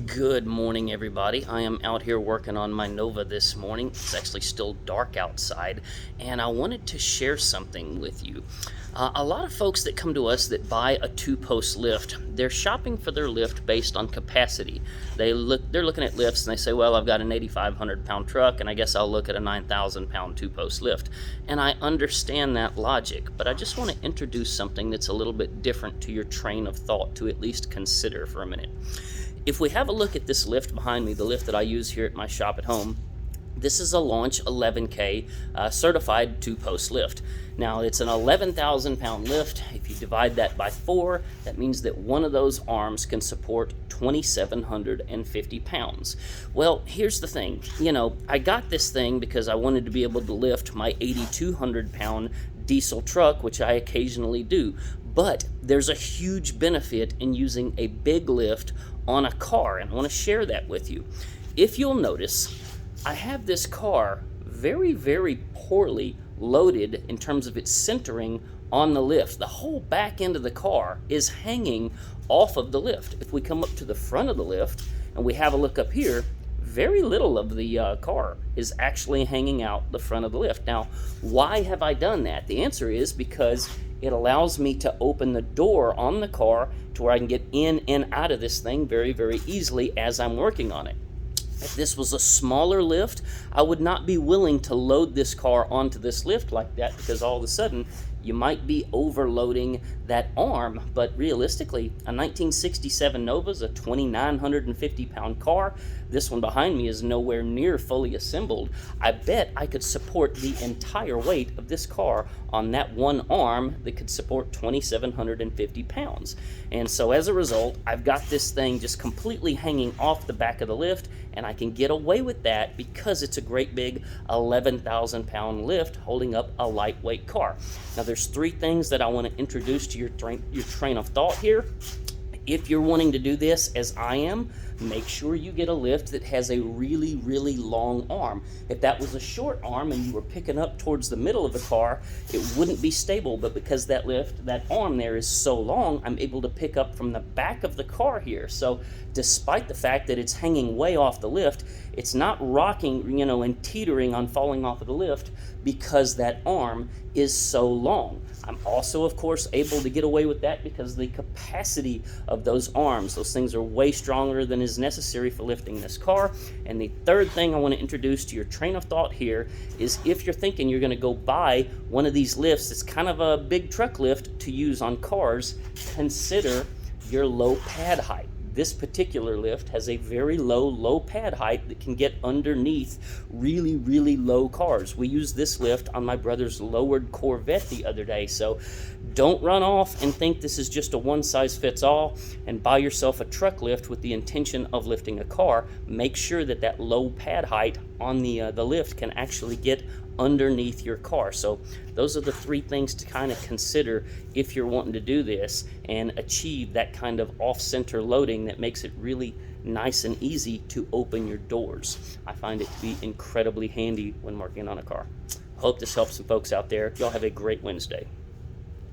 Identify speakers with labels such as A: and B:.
A: Good morning, everybody. I am out here working on my Nova this morning. It's actually still dark outside, and I wanted to share something with you. A lot of folks that come to us that buy a two-post lift, they're shopping for their lift based on capacity. They're looking at lifts and they say, well, I've got an 8,500-pound truck, and I guess I'll look at a 9,000-pound two-post lift. And I understand that logic, but I just want to introduce something that's a little bit different to your train of thought to at least consider for a minute. If we have a look at this lift behind me, the lift that I use here at my shop at home, this is a Launch 11K certified two-post lift. Now, it's an 11,000-pound lift. If you divide that by 4, that means that one of those arms can support 2,750 pounds. Well, here's the thing. I got this thing because I wanted to be able to lift my 8,200-pound diesel truck, which I occasionally do. But there's a huge benefit in using a big lift on a car, and I want to share that with you. If you'll notice, I have this car very, very poorly loaded in terms of its centering on the lift. The whole back end of the car is hanging off of the lift. If we come up to the front of the lift and we have a look up here, very little of the car is actually hanging out the front of the lift. Now, why have I done that? The answer is because it allows me to open the door on the car to where I can get in and out of this thing very, very easily as I'm working on it. If this was a smaller lift, I would not be willing to load this car onto this lift like that, because all of a sudden you might be overloading that arm. But realistically, a 1967 Nova is a 2,950-pound car. This one behind me is nowhere near fully assembled. I bet I could support the entire weight of this car on that one arm that could support 2,750 pounds. And so as a result, I've got this thing just completely hanging off the back of the lift, and I can get away with that because it's a great big 11,000-pound lift holding up a lightweight car. Now, there's 3 things that I want to introduce to your train of thought here. If you're wanting to do this as I am, make sure you get a lift that has a really, really long arm. If that was a short arm and you were picking up towards the middle of the car, it wouldn't be stable. But because that arm there is so long, I'm able to pick up from the back of the car here. So despite the fact that it's hanging way off the lift, it's not rocking, and teetering on falling off of the lift because that arm is so long. I'm also, of course, able to get away with that because the capacity of those arms, those things are way stronger than is necessary for lifting this car. And the third thing I want to introduce to your train of thought here is, if you're thinking you're going to go buy one of these lifts, it's kind of a big truck lift to use on cars, consider your low pad height. This particular lift has a very low pad height that can get underneath really, really low cars. We used this lift on my brother's lowered Corvette the other day. So don't run off and think this is just a one-size-fits-all and buy yourself a truck lift with the intention of lifting a car. Make sure that low pad height on the lift can actually get underneath your car. So those are the 3 things to kind of consider if you're wanting to do this and achieve that kind of off-center loading that makes it really nice and easy to open your doors. I find it to be incredibly handy when working on a car. Hope this helps some folks out there. Y'all have a great Wednesday.